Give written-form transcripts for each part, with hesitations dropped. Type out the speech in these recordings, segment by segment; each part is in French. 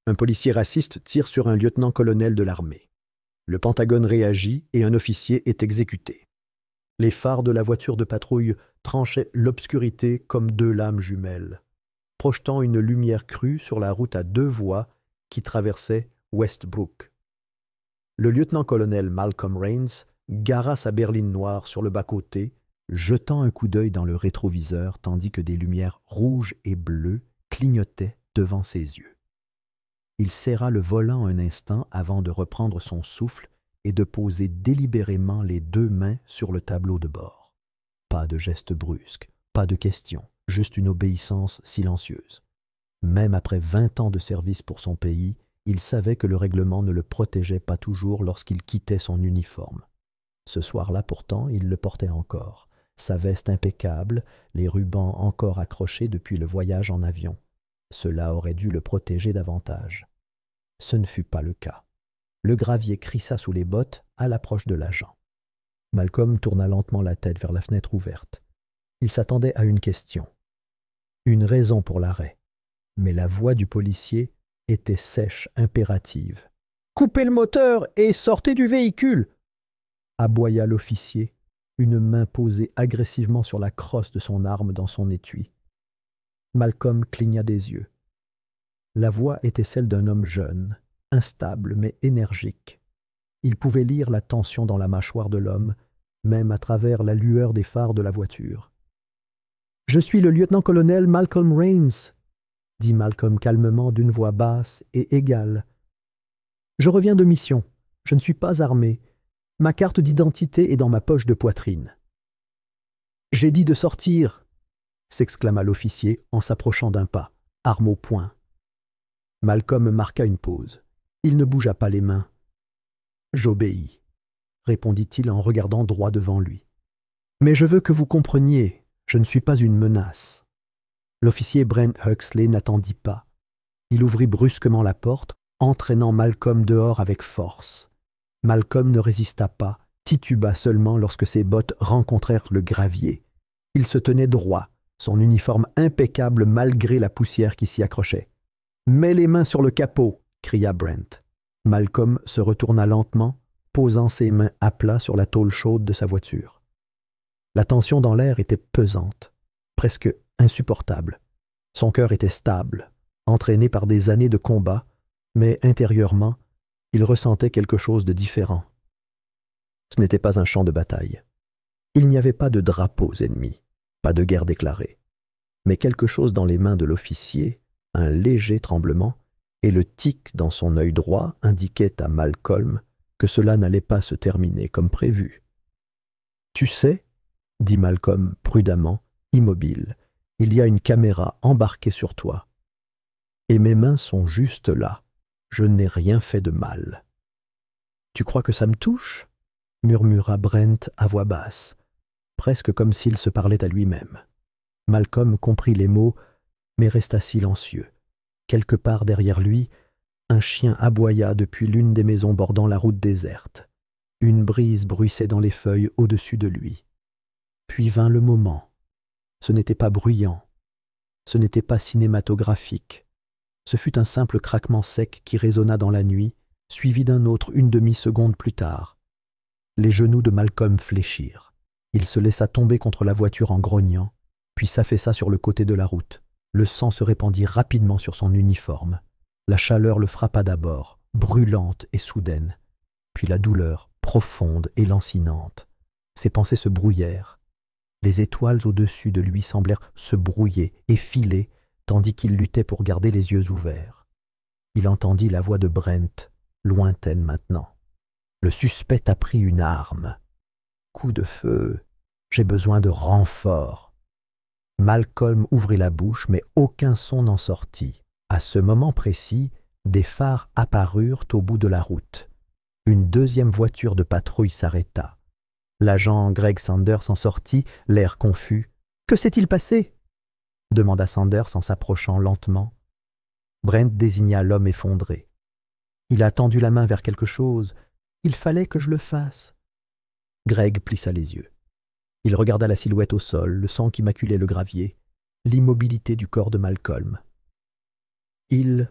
Un policier raciste tire sur un lieutenant-colonel de l'armée. Le Pentagone réagit et un officier est exécuté. Les phares de la voiture de patrouille tranchaient l'obscurité comme deux lames jumelles, projetant une lumière crue sur la route à deux voies qui traversait Westbrook. Le lieutenant-colonel Malcolm Rains gara sa berline noire sur le bas-côté, jetant un coup d'œil dans le rétroviseur tandis que des lumières rouges et bleues clignotaient devant ses yeux. Il serra le volant un instant avant de reprendre son souffle et de poser délibérément les deux mains sur le tableau de bord. Pas de geste brusque, pas de questions, juste une obéissance silencieuse. Même après 20 ans de service pour son pays, il savait que le règlement ne le protégeait pas toujours lorsqu'il quittait son uniforme. Ce soir-là, pourtant, il le portait encore, sa veste impeccable, les rubans encore accrochés depuis le voyage en avion. Cela aurait dû le protéger davantage. Ce ne fut pas le cas. Le gravier crissa sous les bottes à l'approche de l'agent. Malcolm tourna lentement la tête vers la fenêtre ouverte. Il s'attendait à une question, une raison pour l'arrêt, mais la voix du policier était sèche, impérative. « Coupez le moteur et sortez du véhicule !» aboya l'officier, une main posée agressivement sur la crosse de son arme dans son étui. Malcolm cligna des yeux. La voix était celle d'un homme jeune, instable mais énergique. Il pouvait lire la tension dans la mâchoire de l'homme, même à travers la lueur des phares de la voiture. « Je suis le lieutenant-colonel Malcolm Rains, » dit Malcolm calmement d'une voix basse et égale. « Je reviens de mission. Je ne suis pas armé. Ma carte d'identité est dans ma poche de poitrine. »« J'ai dit de sortir !» s'exclama l'officier en s'approchant d'un pas, arme au poing. Malcolm marqua une pause. Il ne bougea pas les mains. « J'obéis, » répondit-il en regardant droit devant lui. « Mais je veux que vous compreniez, je ne suis pas une menace. » L'officier Brent Huxley n'attendit pas. Il ouvrit brusquement la porte, entraînant Malcolm dehors avec force. Malcolm ne résista pas, tituba seulement lorsque ses bottes rencontrèrent le gravier. Il se tenait droit, son uniforme impeccable malgré la poussière qui s'y accrochait. « Mets les mains sur le capot !» cria Brent. Malcolm se retourna lentement, posant ses mains à plat sur la tôle chaude de sa voiture. La tension dans l'air était pesante, presque insupportable. Son cœur était stable, entraîné par des années de combat, mais intérieurement, il ressentait quelque chose de différent. Ce n'était pas un champ de bataille. Il n'y avait pas de drapeaux ennemis, pas de guerre déclarée. Mais quelque chose dans les mains de l'officier, un léger tremblement, et le tic dans son œil droit indiquait à Malcolm que cela n'allait pas se terminer comme prévu. « Tu sais, » dit Malcolm prudemment, immobile, « il y a une caméra embarquée sur toi. Et mes mains sont juste là. Je n'ai rien fait de mal. »« Tu crois que ça me touche ?» murmura Brent à voix basse, presque comme s'il se parlait à lui-même. Malcolm comprit les mots, mais resta silencieux. Quelque part derrière lui, un chien aboya depuis l'une des maisons bordant la route déserte. Une brise bruissait dans les feuilles au-dessus de lui. Puis vint le moment. Ce n'était pas bruyant. Ce n'était pas cinématographique. Ce fut un simple craquement sec qui résonna dans la nuit, suivi d'un autre une demi-seconde plus tard. Les genoux de Malcolm fléchirent. Il se laissa tomber contre la voiture en grognant, puis s'affaissa sur le côté de la route. Le sang se répandit rapidement sur son uniforme. La chaleur le frappa d'abord, brûlante et soudaine, puis la douleur, profonde et lancinante. Ses pensées se brouillèrent. Les étoiles au-dessus de lui semblèrent se brouiller et filer, tandis qu'il luttait pour garder les yeux ouverts. Il entendit la voix de Brent, lointaine maintenant. « Le suspect a pris une arme. Coup de feu. J'ai besoin de renfort. » Malcolm ouvrit la bouche, mais aucun son n'en sortit. À ce moment précis, des phares apparurent au bout de la route. Une deuxième voiture de patrouille s'arrêta. L'agent Greg Sanders en sortit, l'air confus. « Que s'est-il passé ?» demanda Sanders en s'approchant lentement. Brent désigna l'homme effondré. « Il a tendu la main vers quelque chose. Il fallait que je le fasse. » Greg plissa les yeux. Il regarda la silhouette au sol, le sang qui maculait le gravier, l'immobilité du corps de Malcolm. « Il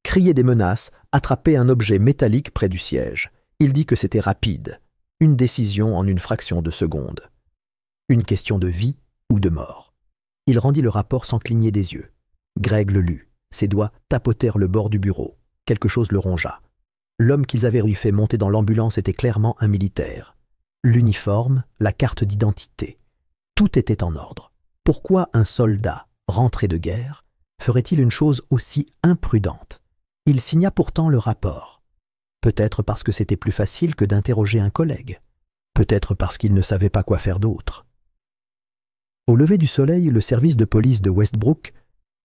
crier des menaces, attraper un objet métallique près du siège. Il dit que c'était rapide, une décision en une fraction de seconde. Une question de vie ou de mort. Il rendit le rapport sans cligner des yeux. Greg le lut. Ses doigts tapotèrent le bord du bureau. Quelque chose le rongea. L'homme qu'ils avaient lui fait monter dans l'ambulance était clairement un militaire. L'uniforme, la carte d'identité. Tout était en ordre. Pourquoi un soldat, rentré de guerre, ferait-il une chose aussi imprudente? Il signa pourtant le rapport. Peut-être parce que c'était plus facile que d'interroger un collègue. Peut-être parce qu'il ne savait pas quoi faire d'autre. Au lever du soleil, le service de police de Westbrook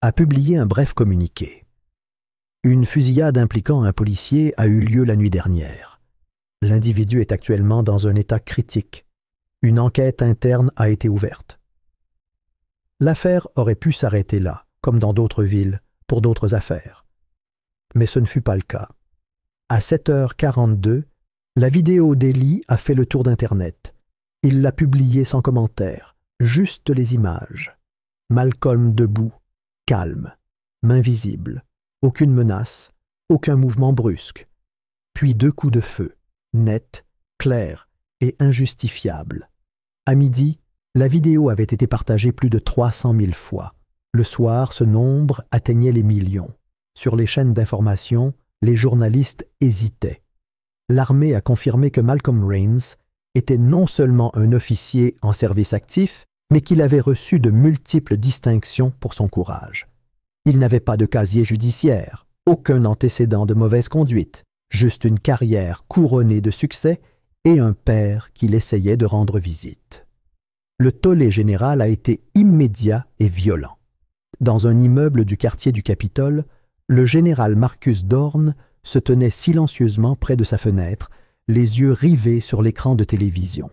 a publié un bref communiqué. Une fusillade impliquant un policier a eu lieu la nuit dernière. L'individu est actuellement dans un état critique. Une enquête interne a été ouverte. L'affaire aurait pu s'arrêter là, comme dans d'autres villes, pour d'autres affaires. Mais ce ne fut pas le cas. À 7h42, la vidéo d'Eli a fait le tour d'Internet. Il l'a publiée sans commentaire, juste les images. Malcolm debout, calme, main visible, aucune menace, aucun mouvement brusque. Puis 2 coups de feu, nets, clairs et injustifiables. À midi, la vidéo avait été partagée plus de 300 000 fois. Le soir, ce nombre atteignait les millions. Sur les chaînes d'information, les journalistes hésitaient. L'armée a confirmé que Malcolm Rains était non seulement un officier en service actif, mais qu'il avait reçu de multiples distinctions pour son courage. Il n'avait pas de casier judiciaire, aucun antécédent de mauvaise conduite, juste une carrière couronnée de succès et un père qui l'essayait de rendre visite. Le tollé général a été immédiat et violent. Dans un immeuble du quartier du Capitole, le général Marcus Dorn se tenait silencieusement près de sa fenêtre, les yeux rivés sur l'écran de télévision.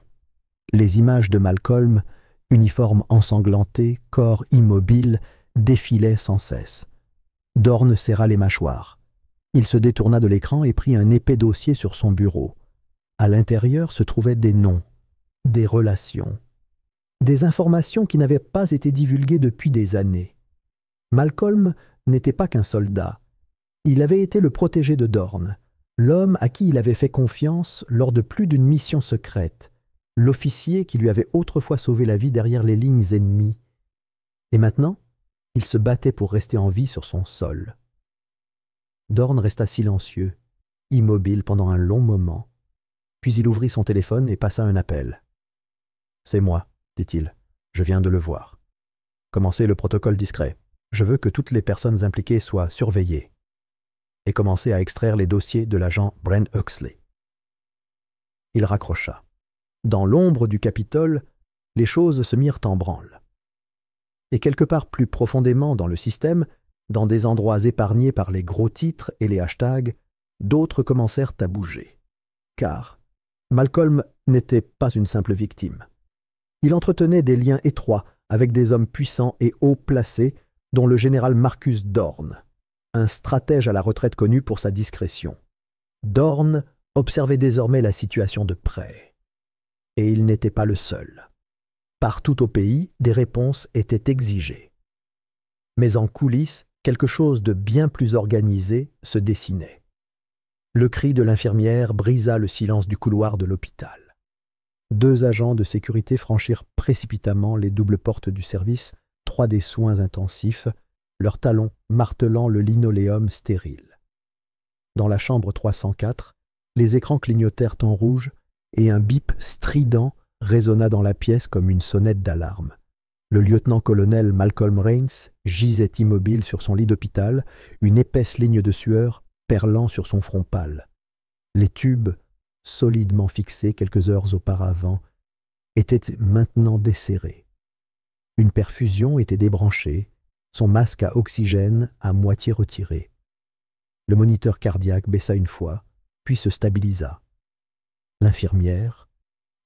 Les images de Malcolm, uniforme ensanglanté, corps immobile, défilaient sans cesse. Dorn serra les mâchoires. Il se détourna de l'écran et prit un épais dossier sur son bureau. À l'intérieur se trouvaient des noms, des relations, des informations qui n'avaient pas été divulguées depuis des années. Malcolm n'était pas qu'un soldat. Il avait été le protégé de Dorn, l'homme à qui il avait fait confiance lors de plus d'une mission secrète, l'officier qui lui avait autrefois sauvé la vie derrière les lignes ennemies. Et maintenant, il se battait pour rester en vie sur son sol. Dorn resta silencieux, immobile pendant un long moment. Puis il ouvrit son téléphone et passa un appel. « C'est moi, dit-il. Je viens de le voir. Commencez le protocole discret. Je veux que toutes les personnes impliquées soient surveillées. » Et commencez à extraire les dossiers de l'agent Brent Huxley. Il raccrocha. Dans l'ombre du Capitole, les choses se mirent en branle. Et quelque part plus profondément dans le système, dans des endroits épargnés par les gros titres et les hashtags, d'autres commencèrent à bouger. Car Malcolm n'était pas une simple victime. Il entretenait des liens étroits avec des hommes puissants et haut placés, dont le général Marcus Dorn, un stratège à la retraite connu pour sa discrétion. Dorn observait désormais la situation de près. Et il n'était pas le seul. Partout au pays, des réponses étaient exigées. Mais en coulisses, quelque chose de bien plus organisé se dessinait. Le cri de l'infirmière brisa le silence du couloir de l'hôpital. 2 agents de sécurité franchirent précipitamment les doubles portes du service, 3 des soins intensifs, leurs talons martelant le linoléum stérile. Dans la chambre 304, les écrans clignotèrent en rouge et un bip strident résonna dans la pièce comme une sonnette d'alarme. Le lieutenant-colonel Malcolm Rains gisait immobile sur son lit d'hôpital, une épaisse ligne de sueur perlant sur son front pâle. Les tubes, solidement fixés quelques heures auparavant, étaient maintenant desserrés. Une perfusion était débranchée, son masque à oxygène à moitié retiré. Le moniteur cardiaque baissa une fois, puis se stabilisa. L'infirmière,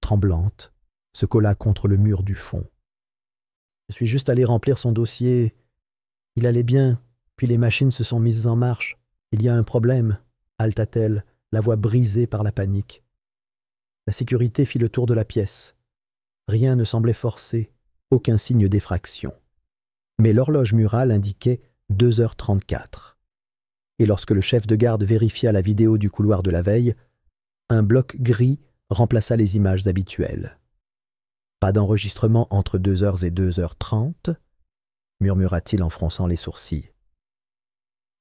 tremblante, se colla contre le mur du fond. « Je suis juste allé remplir son dossier. Il allait bien, puis les machines se sont mises en marche. Il y a un problème, haleta-t-elle, la voix brisée par la panique. La sécurité fit le tour de la pièce. Rien ne semblait forcé, aucun signe d'effraction. Mais l'horloge murale indiquait 2h34. et lorsque le chef de garde vérifia la vidéo du couloir de la veille, un bloc gris remplaça les images habituelles. Pas d'enregistrement entre 2h et 2h30, murmura-t-il en fronçant les sourcils.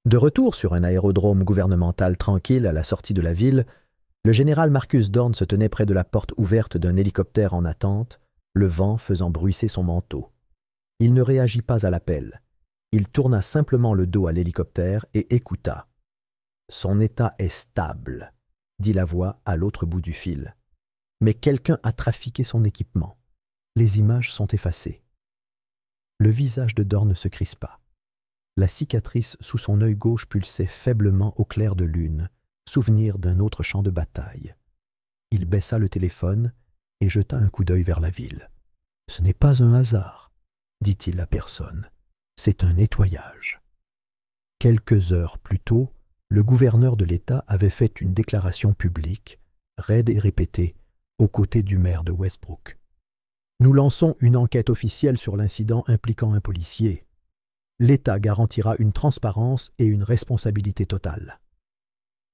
De retour sur un aérodrome gouvernemental tranquille à la sortie de la ville, le général Marcus Dorn se tenait près de la porte ouverte d'un hélicoptère en attente, le vent faisant bruisser son manteau. Il ne réagit pas à l'appel. Il tourna simplement le dos à l'hélicoptère et écouta. « Son état est stable », dit la voix à l'autre bout du fil. « Mais quelqu'un a trafiqué son équipement. Les images sont effacées. » Le visage de Dorn se crispa. La cicatrice sous son œil gauche pulsait faiblement au clair de lune, souvenir d'un autre champ de bataille. Il baissa le téléphone et jeta un coup d'œil vers la ville. « Ce n'est pas un hasard, » dit-il à personne. « C'est un nettoyage. » Quelques heures plus tôt, le gouverneur de l'État avait fait une déclaration publique, raide et répétée, aux côtés du maire de Westbrook. « Nous lançons une enquête officielle sur l'incident impliquant un policier. L'État garantira une transparence et une responsabilité totale. »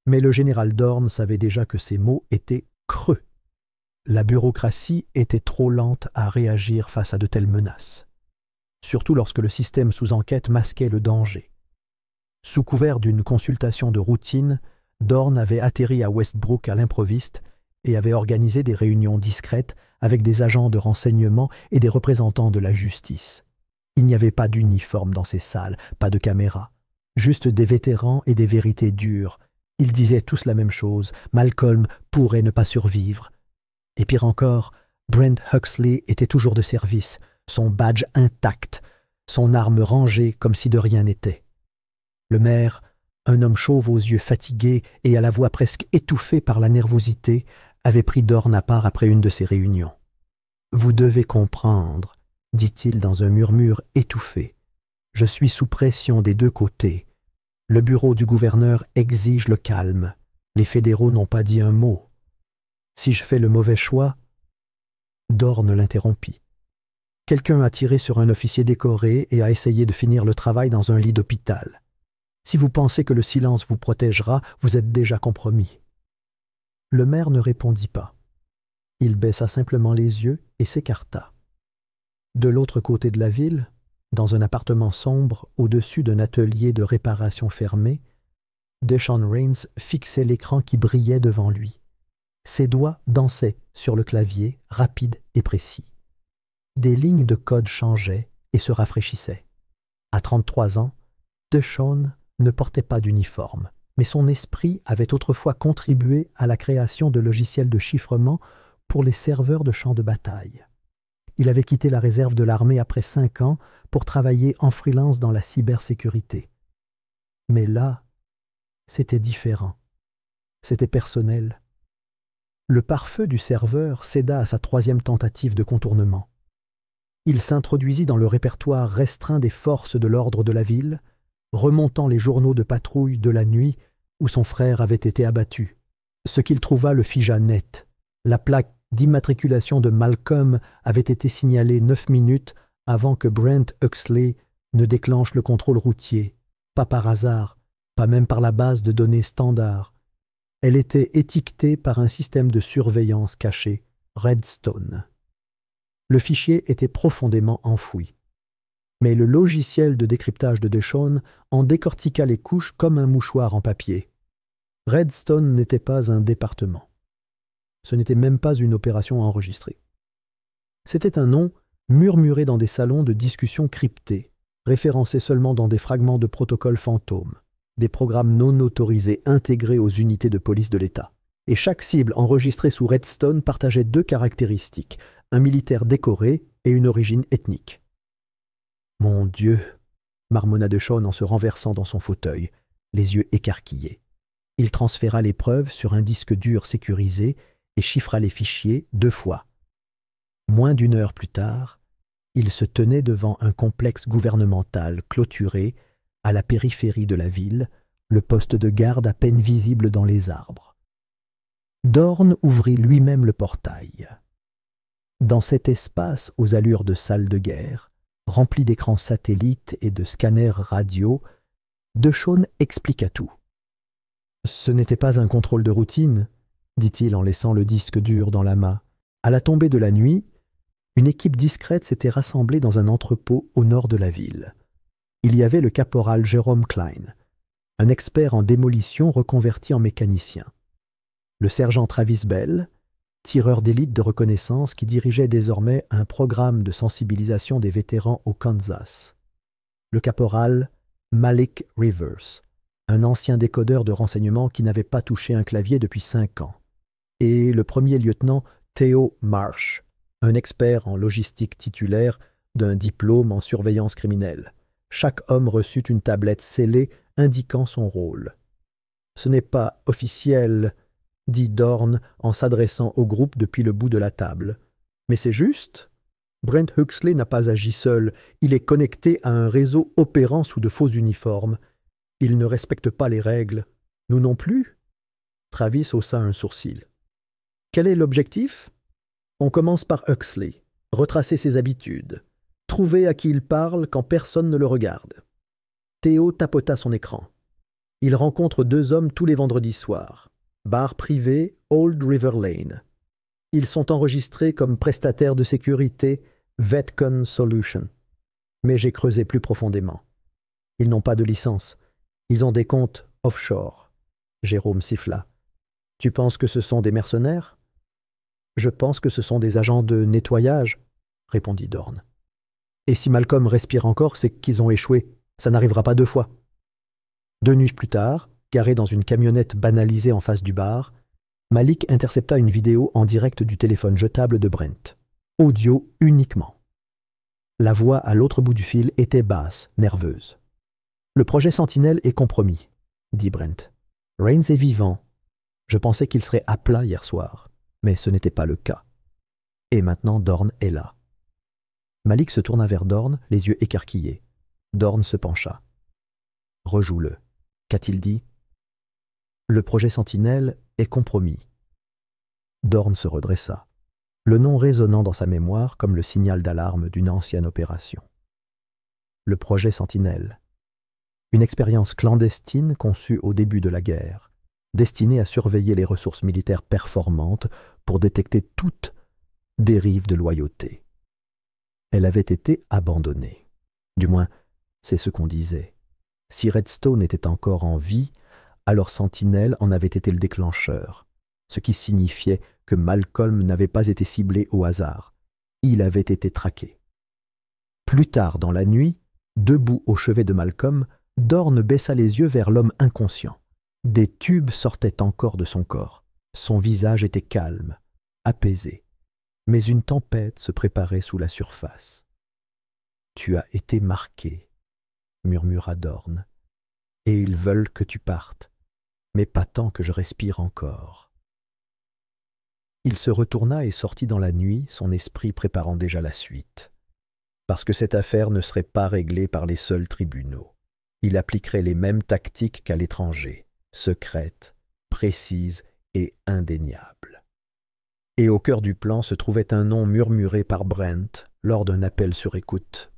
Mais le général Dorn savait déjà que ces mots étaient creux. La bureaucratie était trop lente à réagir face à de telles menaces, surtout lorsque le système sous enquête masquait le danger. Sous couvert d'une consultation de routine, Dorn avait atterri à Westbrook à l'improviste et avait organisé des réunions discrètes avec des agents de renseignement et des représentants de la justice. Il n'y avait pas d'uniforme dans ces salles, pas de caméra, juste des vétérans et des vérités dures. Ils disaient tous la même chose, Malcolm pourrait ne pas survivre. Et pire encore, Brent Huxley était toujours de service, son badge intact, son arme rangée comme si de rien n'était. Le maire, un homme chauve aux yeux fatigués et à la voix presque étouffée par la nervosité, avait pris Dorn à part après une de ces réunions. « Vous devez comprendre, » dit-il dans un murmure étouffé. « Je suis sous pression des deux côtés. Le bureau du gouverneur exige le calme. Les fédéraux n'ont pas dit un mot. Si je fais le mauvais choix... » Dorn l'interrompit. « Quelqu'un a tiré sur un officier décoré et a essayé de finir le travail dans un lit d'hôpital. Si vous pensez que le silence vous protégera, vous êtes déjà compromis. » Le maire ne répondit pas. Il baissa simplement les yeux et s'écarta. De l'autre côté de la ville, dans un appartement sombre au-dessus d'un atelier de réparation fermé, Deshaun Rains fixait l'écran qui brillait devant lui. Ses doigts dansaient sur le clavier, rapides et précis. Des lignes de code changeaient et se rafraîchissaient. À 33 ans, Deshaun ne portait pas d'uniforme, mais son esprit avait autrefois contribué à la création de logiciels de chiffrement pour les serveurs de champs de bataille. Il avait quitté la réserve de l'armée après 5 ans pour travailler en freelance dans la cybersécurité. Mais là, c'était différent. C'était personnel. Le pare-feu du serveur céda à sa 3e tentative de contournement. Il s'introduisit dans le répertoire restreint des forces de l'ordre de la ville, remontant les journaux de patrouille de la nuit où son frère avait été abattu. Ce qu'il trouva le figea net. La plaque d'immatriculation de Malcolm avait été signalée 9 minutes avant que Brent Huxley ne déclenche le contrôle routier. Pas par hasard, pas même par la base de données standard. Elle était étiquetée par un système de surveillance caché, Redstone. Le fichier était profondément enfoui. Mais le logiciel de décryptage de Deshaun en décortiqua les couches comme un mouchoir en papier. Redstone n'était pas un département. Ce n'était même pas une opération enregistrée. C'était un nom murmuré dans des salons de discussion cryptés, référencé seulement dans des fragments de protocoles fantômes, des programmes non autorisés intégrés aux unités de police de l'État. Et chaque cible enregistrée sous Redstone partageait 2 caractéristiques, un militaire décoré et une origine ethnique. « Mon Dieu !» marmonna Deshaun en se renversant dans son fauteuil, les yeux écarquillés. Il transféra les preuves sur un disque dur sécurisé et chiffra les fichiers 2 fois. Moins d'1 heure plus tard, il se tenait devant un complexe gouvernemental clôturé à la périphérie de la ville, le poste de garde à peine visible dans les arbres. Dorn ouvrit lui-même le portail. Dans cet espace aux allures de salle de guerre, rempli d'écrans satellites et de scanners radio, Deshaun expliqua tout. Ce n'était pas un contrôle de routine, dit-il en laissant le disque dur dans l'amas. À la tombée de la nuit, une équipe discrète s'était rassemblée dans un entrepôt au nord de la ville. Il y avait le caporal Jerome Klein, un expert en démolition reconverti en mécanicien. Le sergent Travis Bell, tireur d'élite de reconnaissance qui dirigeait désormais un programme de sensibilisation des vétérans au Kansas. Le caporal Malik Rivers, un ancien décodeur de renseignements qui n'avait pas touché un clavier depuis 5 ans. Et le premier lieutenant Theo Marsh, un expert en logistique titulaire d'un diplôme en surveillance criminelle. Chaque homme reçut une tablette scellée indiquant son rôle. « Ce n'est pas officiel, » dit Dorn en s'adressant au groupe depuis le bout de la table. « Mais c'est juste. Brent Huxley n'a pas agi seul. Il est connecté à un réseau opérant sous de faux uniformes. Il ne respecte pas les règles. Nous non plus ?» Travis haussa un sourcil. « Quel est l'objectif ? On commence par Huxley, retracer ses habitudes, trouver à qui il parle quand personne ne le regarde. » Théo tapota son écran. Il rencontre 2 hommes tous les vendredis soirs. Bar privé Old River Lane. Ils sont enregistrés comme prestataires de sécurité Vetcon Solution. Mais j'ai creusé plus profondément. Ils n'ont pas de licence. Ils ont des comptes offshore. Jérôme siffla. Tu penses que ce sont des mercenaires ? Je pense que ce sont des agents de nettoyage, répondit Dorn. Et si Malcolm respire encore, c'est qu'ils ont échoué. Ça n'arrivera pas 2 fois. 2 nuits plus tard, garé dans une camionnette banalisée en face du bar, Malik intercepta une vidéo en direct du téléphone jetable de Brent. Audio uniquement. La voix à l'autre bout du fil était basse, nerveuse. « Le projet Sentinelle est compromis, » dit Brent. « Rains est vivant. Je pensais qu'il serait à plat hier soir, mais ce n'était pas le cas. Et maintenant Dorn est là. » Malik se tourna vers Dorn, les yeux écarquillés. Dorn se pencha. « Rejoue-le. » Qu'a-t-il dit ? Le projet Sentinelle est compromis. Dorn se redressa, le nom résonnant dans sa mémoire comme le signal d'alarme d'une ancienne opération. Le projet Sentinelle. Une expérience clandestine conçue au début de la guerre, destinée à surveiller les ressources militaires performantes pour détecter toute dérive de loyauté. Elle avait été abandonnée. Du moins, c'est ce qu'on disait. Si Redstone était encore en vie, alors Sentinelle en avait été le déclencheur, ce qui signifiait que Malcolm n'avait pas été ciblé au hasard. Il avait été traqué. Plus tard dans la nuit, debout au chevet de Malcolm, Dorn baissa les yeux vers l'homme inconscient. Des tubes sortaient encore de son corps. Son visage était calme, apaisé. Mais une tempête se préparait sous la surface. « Tu as été marqué, » murmura Dorn. « Et ils veulent que tu partes, mais pas tant que je respire encore. » Il se retourna et sortit dans la nuit, son esprit préparant déjà la suite. Parce que cette affaire ne serait pas réglée par les seuls tribunaux. Il appliquerait les mêmes tactiques qu'à l'étranger, secrètes, précises et indéniables. Et au cœur du plan se trouvait un nom murmuré par Brent lors d'un appel sur écoute.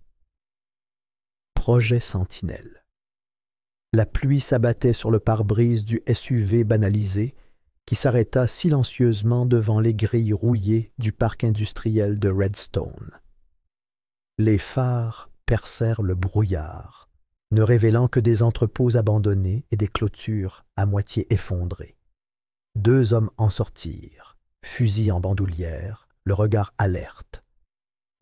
Projet Sentinelle. La pluie s'abattait sur le pare-brise du SUV banalisé qui s'arrêta silencieusement devant les grilles rouillées du parc industriel de Redstone. Les phares percèrent le brouillard, ne révélant que des entrepôts abandonnés et des clôtures à moitié effondrées. 2 hommes en sortirent, fusils en bandoulière, le regard alerte.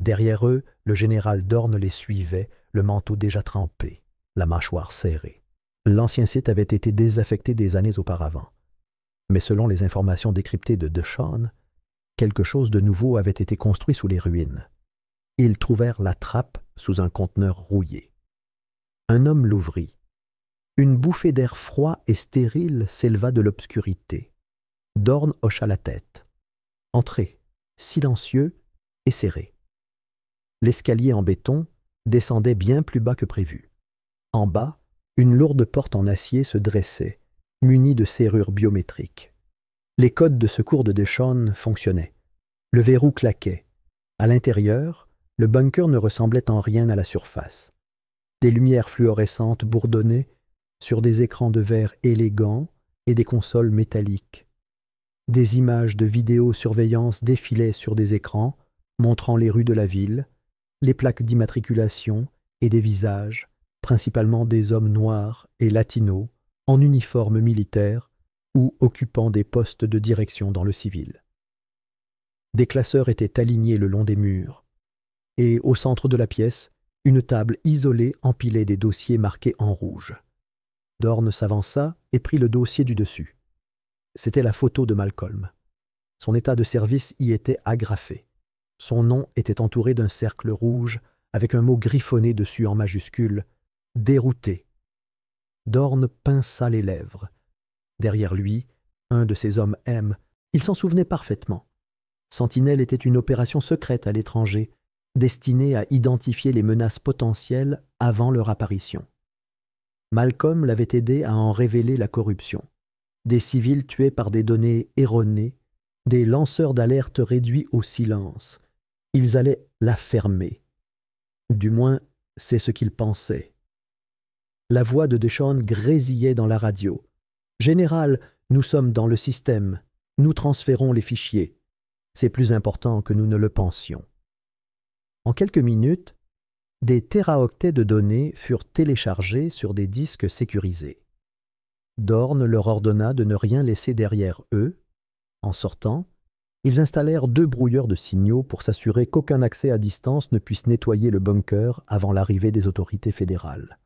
Derrière eux, le général Dorn les suivait, le manteau déjà trempé, la mâchoire serrée. L'ancien site avait été désaffecté des années auparavant. Mais selon les informations décryptées de DeShawn, quelque chose de nouveau avait été construit sous les ruines. Ils trouvèrent la trappe sous un conteneur rouillé. Un homme l'ouvrit. Une bouffée d'air froid et stérile s'éleva de l'obscurité. Dorn hocha la tête. Entrez, silencieux et serré. L'escalier en béton descendait bien plus bas que prévu. En bas, une lourde porte en acier se dressait, munie de serrures biométriques. Les codes de secours de DeShawn fonctionnaient. Le verrou claquait. À l'intérieur, le bunker ne ressemblait en rien à la surface. Des lumières fluorescentes bourdonnaient sur des écrans de verre élégants et des consoles métalliques. Des images de vidéosurveillance défilaient sur des écrans, montrant les rues de la ville, les plaques d'immatriculation et des visages, principalement des hommes noirs et latinos, en uniforme militaire ou occupant des postes de direction dans le civil. Des classeurs étaient alignés le long des murs, et au centre de la pièce, une table isolée empilait des dossiers marqués en rouge. Dorn s'avança et prit le dossier du dessus. C'était la photo de Malcolm. Son état de service y était agrafé. Son nom était entouré d'un cercle rouge avec un mot griffonné dessus en majuscule « Dérouté ». Dorn pinça les lèvres. Derrière lui, un de ses hommes M. Il s'en souvenait parfaitement. Sentinelle était une opération secrète à l'étranger, destinée à identifier les menaces potentielles avant leur apparition. Malcolm l'avait aidé à en révéler la corruption. Des civils tués par des données erronées, des lanceurs d'alerte réduits au silence. Ils allaient la fermer. Du moins, c'est ce qu'ils pensaient. La voix de Deshawn grésillait dans la radio. « Général, nous sommes dans le système. Nous transférons les fichiers. C'est plus important que nous ne le pensions. » En quelques minutes, des téraoctets de données furent téléchargés sur des disques sécurisés. Dorn leur ordonna de ne rien laisser derrière eux. En sortant, ils installèrent 2 brouilleurs de signaux pour s'assurer qu'aucun accès à distance ne puisse nettoyer le bunker avant l'arrivée des autorités fédérales.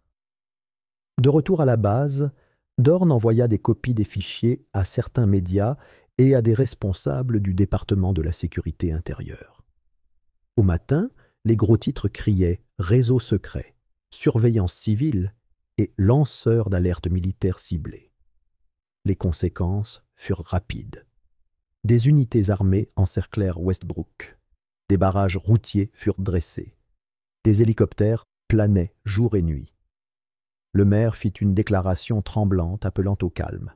De retour à la base, Dorn envoya des copies des fichiers à certains médias et à des responsables du département de la sécurité intérieure. Au matin, les gros titres criaient « Réseau secret »,« Surveillance civile » et « Lanceur d'alerte militaire ciblée ». Les conséquences furent rapides. Des unités armées encerclèrent Westbrook. Des barrages routiers furent dressés. Des hélicoptères planaient jour et nuit. Le maire fit une déclaration tremblante appelant au calme.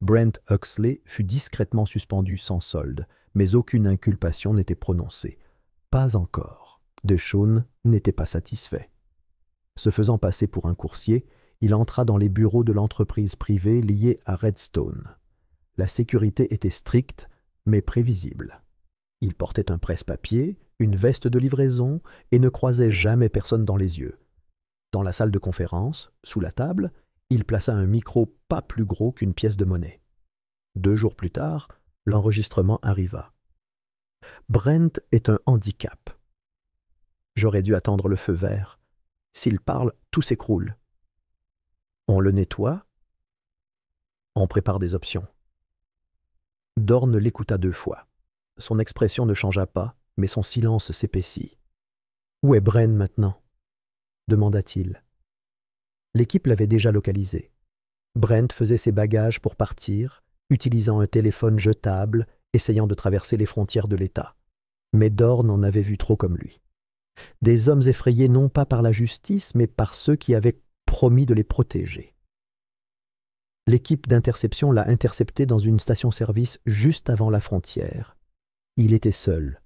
Brent Huxley fut discrètement suspendu sans solde, mais aucune inculpation n'était prononcée. Pas encore. Deshawn n'était pas satisfait. Se faisant passer pour un coursier, il entra dans les bureaux de l'entreprise privée liée à Redstone. La sécurité était stricte, mais prévisible. Il portait un presse-papier, une veste de livraison et ne croisait jamais personne dans les yeux. Dans la salle de conférence, sous la table, il plaça un micro pas plus gros qu'une pièce de monnaie. 2 jours plus tard, l'enregistrement arriva. « Brent est un handicap. J'aurais dû attendre le feu vert. S'il parle, tout s'écroule. On le nettoie. On prépare des options. » Dorn l'écouta 2 fois. Son expression ne changea pas, mais son silence s'épaissit. « Où est Brent maintenant ?» demanda-t-il. L'équipe l'avait déjà localisé. Brent faisait ses bagages pour partir, utilisant un téléphone jetable, essayant de traverser les frontières de l'État. Mais Dorn en avait vu trop comme lui. Des hommes effrayés non pas par la justice, mais par ceux qui avaient promis de les protéger. L'équipe d'interception l'a intercepté dans une station-service juste avant la frontière. Il était seul,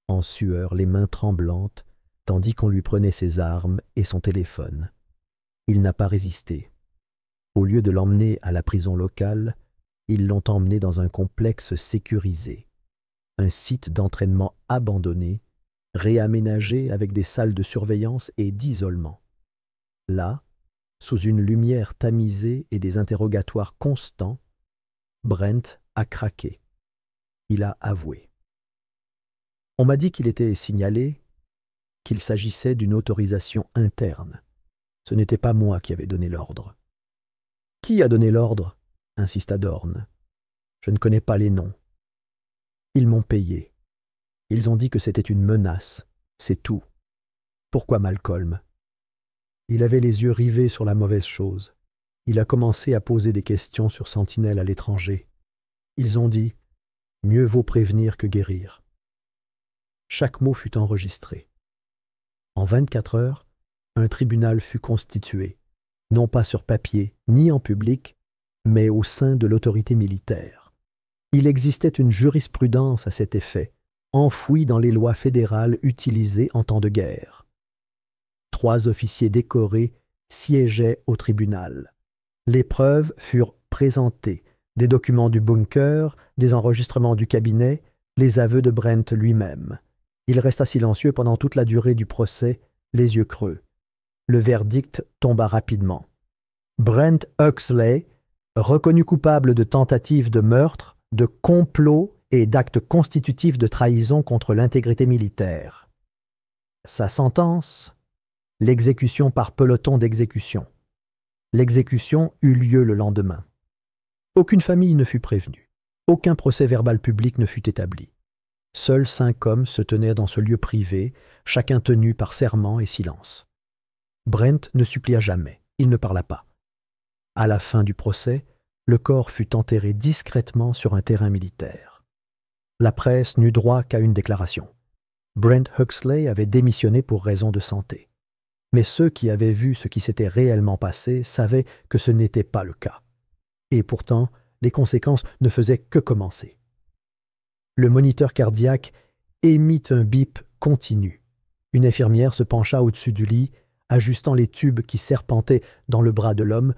en sueur, les mains tremblantes, tandis qu'on lui prenait ses armes et son téléphone. Il n'a pas résisté. Au lieu de l'emmener à la prison locale, ils l'ont emmené dans un complexe sécurisé, un site d'entraînement abandonné, réaménagé avec des salles de surveillance et d'isolement. Là, sous une lumière tamisée et des interrogatoires constants, Brent a craqué. Il a avoué. On m'a dit qu'il était signalé, qu'il s'agissait d'une autorisation interne. Ce n'était pas moi qui avais donné l'ordre. « Qui a donné l'ordre ?» insista Dorn. « Je ne connais pas les noms. Ils m'ont payé. Ils ont dit que c'était une menace. C'est tout. Pourquoi Malcolm ?» Il avait les yeux rivés sur la mauvaise chose. Il a commencé à poser des questions sur Sentinelle à l'étranger. Ils ont dit « Mieux vaut prévenir que guérir ». Chaque mot fut enregistré. En 24 heures, un tribunal fut constitué, non pas sur papier, ni en public, mais au sein de l'autorité militaire. Il existait une jurisprudence à cet effet, enfouie dans les lois fédérales utilisées en temps de guerre. 3 officiers décorés siégeaient au tribunal. Les preuves furent présenter des documents du bunker, des enregistrements du cabinet, les aveux de Brent lui-même. Il resta silencieux pendant toute la durée du procès, les yeux creux. Le verdict tomba rapidement. Brent Huxley, reconnu coupable de tentative de meurtre, de complot et d'actes constitutifs de trahison contre l'intégrité militaire. Sa sentence, l'exécution par peloton d'exécution. L'exécution eut lieu le lendemain. Aucune famille ne fut prévenue. Aucun procès-verbal public ne fut établi. Seuls 5 hommes se tenaient dans ce lieu privé, chacun tenu par serment et silence. Brent ne supplia jamais, il ne parla pas. À la fin du procès, le corps fut enterré discrètement sur un terrain militaire. La presse n'eut droit qu'à une déclaration. Brent Huxley avait démissionné pour raison de santé. Mais ceux qui avaient vu ce qui s'était réellement passé savaient que ce n'était pas le cas. Et pourtant, les conséquences ne faisaient que commencer. Le moniteur cardiaque émit un bip continu. Une infirmière se pencha au-dessus du lit, ajustant les tubes qui serpentaient dans le bras de l'homme,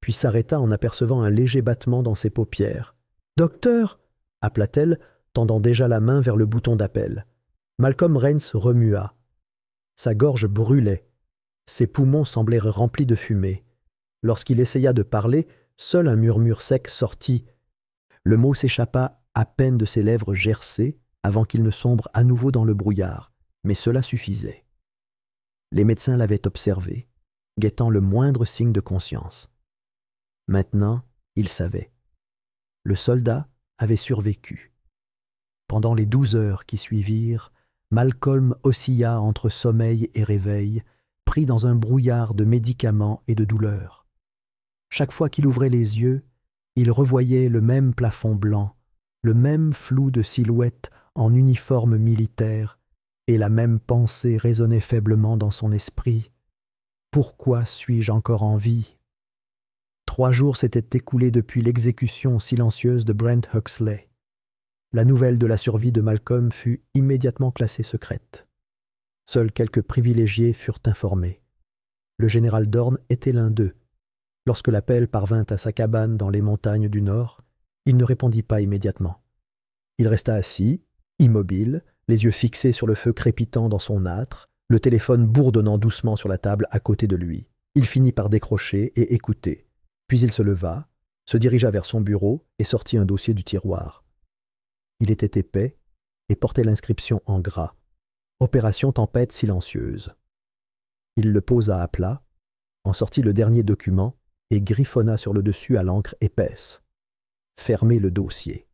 puis s'arrêta en apercevant un léger battement dans ses paupières. « Docteur !» appela-t-elle, tendant déjà la main vers le bouton d'appel. Malcolm Rains remua. Sa gorge brûlait. Ses poumons semblaient remplis de fumée. Lorsqu'il essaya de parler, seul un murmure sec sortit. Le mot s'échappa à peine de ses lèvres gercées avant qu'il ne sombre à nouveau dans le brouillard, mais cela suffisait. Les médecins l'avaient observé, guettant le moindre signe de conscience. Maintenant, il savait. Le soldat avait survécu. Pendant les 12 heures qui suivirent, Malcolm oscilla entre sommeil et réveil, pris dans un brouillard de médicaments et de douleurs. Chaque fois qu'il ouvrait les yeux, il revoyait le même plafond blanc, le même flou de silhouettes en uniforme militaire, et la même pensée résonnait faiblement dans son esprit. « Pourquoi suis-je encore en vie ?» 3 jours s'étaient écoulés depuis l'exécution silencieuse de Brent Huxley. La nouvelle de la survie de Malcolm fut immédiatement classée secrète. Seuls quelques privilégiés furent informés. Le général Dorn était l'un d'eux. Lorsque l'appel parvint à sa cabane dans les montagnes du Nord, il ne répondit pas immédiatement. Il resta assis, immobile, les yeux fixés sur le feu crépitant dans son âtre, le téléphone bourdonnant doucement sur la table à côté de lui. Il finit par décrocher et écouter. Puis il se leva, se dirigea vers son bureau et sortit un dossier du tiroir. Il était épais et portait l'inscription en gras. « Opération tempête silencieuse ». Il le posa à plat, en sortit le dernier document et griffonna sur le dessus à l'encre épaisse. Fermer le dossier.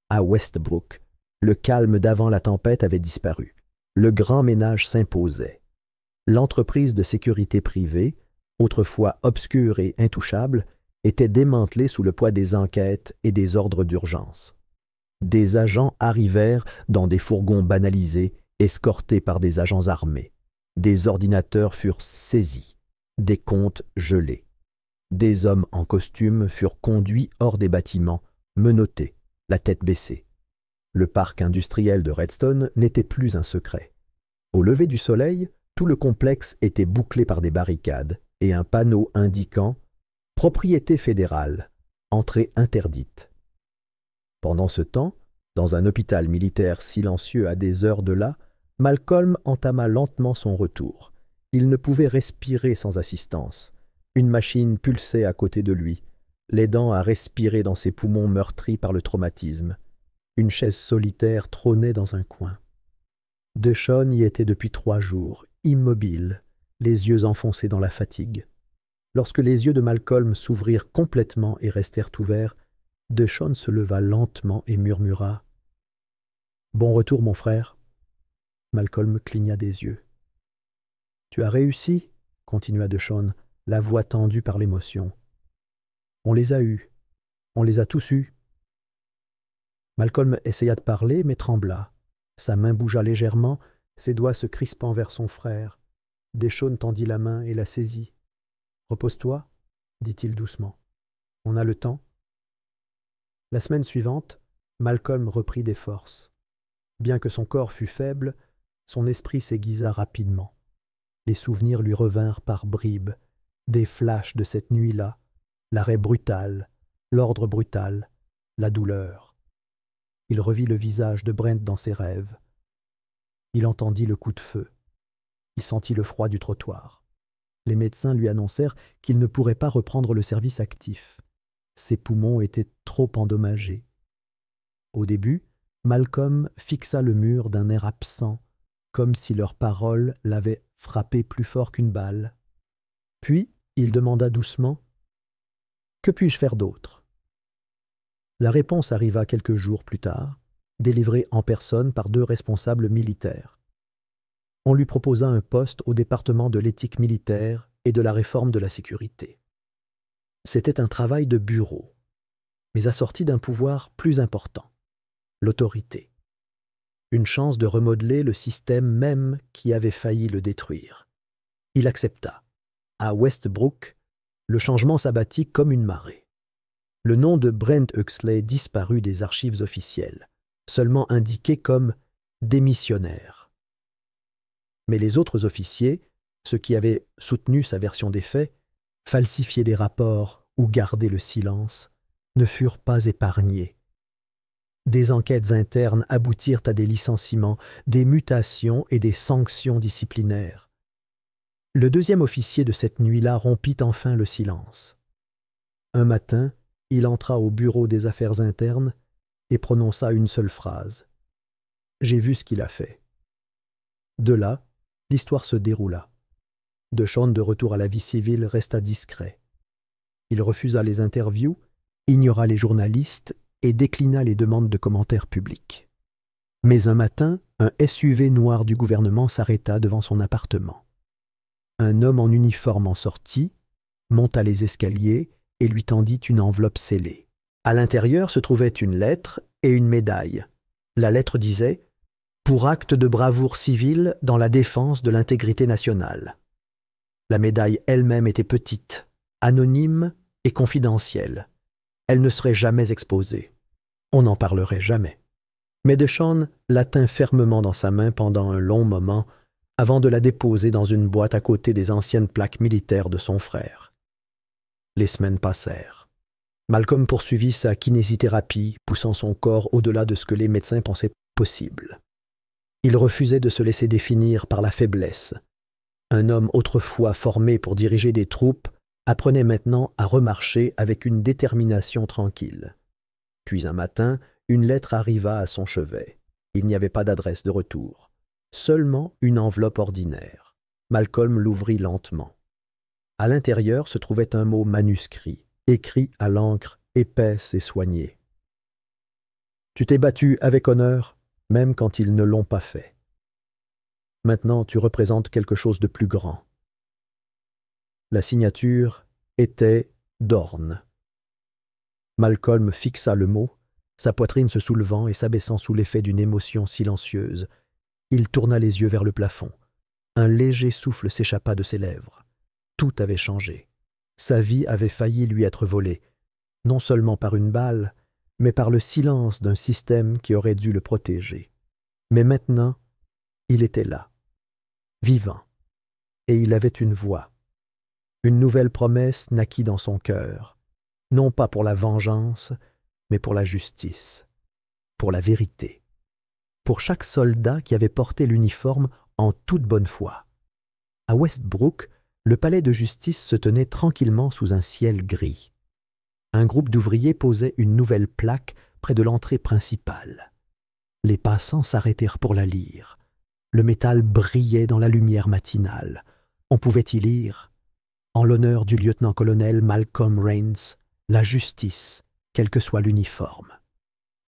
À Westbrook, le calme d'avant la tempête avait disparu. Le grand ménage s'imposait. L'entreprise de sécurité privée, autrefois obscure et intouchable, était démantelée sous le poids des enquêtes et des ordres d'urgence. Des agents arrivèrent dans des fourgons banalisés, escortés par des agents armés. Des ordinateurs furent saisis, des comptes gelés. Des hommes en costume furent conduits hors des bâtiments, menottés, la tête baissée. Le parc industriel de Redstone n'était plus un secret. Au lever du soleil, tout le complexe était bouclé par des barricades et un panneau indiquant « Propriété fédérale, entrée interdite ». Pendant ce temps, dans un hôpital militaire silencieux à des heures de là, Malcolm entama lentement son retour. Il ne pouvait respirer sans assistance. Une machine pulsait à côté de lui, l'aidant à respirer dans ses poumons meurtris par le traumatisme. Une chaise solitaire trônait dans un coin. DeShawn y était depuis 3 jours, immobile, les yeux enfoncés dans la fatigue. Lorsque les yeux de Malcolm s'ouvrirent complètement et restèrent ouverts, DeShawn se leva lentement et murmura « Bon retour, mon frère ». Malcolm cligna des yeux. « Tu as réussi ?» continua DeShawn, la voix tendue par l'émotion. « On les a eus. On les a tous eus. » Malcolm essaya de parler, mais trembla. Sa main bougea légèrement, ses doigts se crispant vers son frère. DeShawn tendit la main et la saisit. « Repose-toi, » dit-il doucement. « On a le temps. » La semaine suivante, Malcolm reprit des forces. Bien que son corps fût faible, son esprit s'aiguisa rapidement. Les souvenirs lui revinrent par bribes, des flashs de cette nuit-là, l'arrêt brutal, l'ordre brutal, la douleur. Il revit le visage de Brent dans ses rêves. Il entendit le coup de feu. Il sentit le froid du trottoir. Les médecins lui annoncèrent qu'il ne pourrait pas reprendre le service actif. Ses poumons étaient trop endommagés. Au début, Malcolm fixa le mur d'un air absent, comme si leurs paroles l'avaient frappé plus fort qu'une balle. Puis, il demanda doucement « Que puis-je faire d'autre » La réponse arriva quelques jours plus tard, délivrée en personne par 2 responsables militaires. On lui proposa un poste au département de l'éthique militaire et de la réforme de la sécurité. C'était un travail de bureau, mais assorti d'un pouvoir plus important, l'autorité. Une chance de remodeler le système même qui avait failli le détruire. Il accepta. À Westbrook, le changement s'abattit comme une marée. Le nom de Brent Huxley disparut des archives officielles, seulement indiqué comme démissionnaire. Mais les autres officiers, ceux qui avaient soutenu sa version des faits, falsifié des rapports ou gardé le silence, ne furent pas épargnés. Des enquêtes internes aboutirent à des licenciements, des mutations et des sanctions disciplinaires. Le 2e officier de cette nuit-là rompit enfin le silence. Un matin, il entra au bureau des affaires internes et prononça une seule phrase. « J'ai vu ce qu'il a fait. » De là, l'histoire se déroula. DeShawn, de retour à la vie civile, resta discret. Il refusa les interviews, ignora les journalistes et déclina les demandes de commentaires publics. Mais un matin, un SUV noir du gouvernement s'arrêta devant son appartement. Un homme en uniforme en sortit, monta les escaliers et lui tendit une enveloppe scellée. À l'intérieur se trouvait une lettre et une médaille. La lettre disait « Pour acte de bravoure civile dans la défense de l'intégrité nationale ». La médaille elle-même était petite, anonyme et confidentielle. Elle ne serait jamais exposée. On n'en parlerait jamais. Mais DeShawn la tint fermement dans sa main pendant un long moment avant de la déposer dans une boîte à côté des anciennes plaques militaires de son frère. Les semaines passèrent. Malcolm poursuivit sa kinésithérapie, poussant son corps au-delà de ce que les médecins pensaient possible. Il refusait de se laisser définir par la faiblesse. Un homme autrefois formé pour diriger des troupes apprenait maintenant à remarcher avec une détermination tranquille. Puis un matin, une lettre arriva à son chevet. Il n'y avait pas d'adresse de retour. Seulement une enveloppe ordinaire. Malcolm l'ouvrit lentement. À l'intérieur se trouvait un mot manuscrit, écrit à l'encre épaisse et soignée. « Tu t'es battu avec honneur, même quand ils ne l'ont pas fait. Maintenant, tu représentes quelque chose de plus grand. » La signature était Dorn. Malcolm fixa le mot, sa poitrine se soulevant et s'abaissant sous l'effet d'une émotion silencieuse. Il tourna les yeux vers le plafond. Un léger souffle s'échappa de ses lèvres. Tout avait changé. Sa vie avait failli lui être volée, non seulement par une balle, mais par le silence d'un système qui aurait dû le protéger. Mais maintenant, il était là, vivant, et il avait une voix. Une nouvelle promesse naquit dans son cœur, non pas pour la vengeance, mais pour la justice, pour la vérité, pour chaque soldat qui avait porté l'uniforme en toute bonne foi. À Westbrook, le palais de justice se tenait tranquillement sous un ciel gris. Un groupe d'ouvriers posait une nouvelle plaque près de l'entrée principale. Les passants s'arrêtèrent pour la lire. Le métal brillait dans la lumière matinale. On pouvait y lire « En l'honneur du lieutenant-colonel Malcolm Rains, la justice, quel que soit l'uniforme. »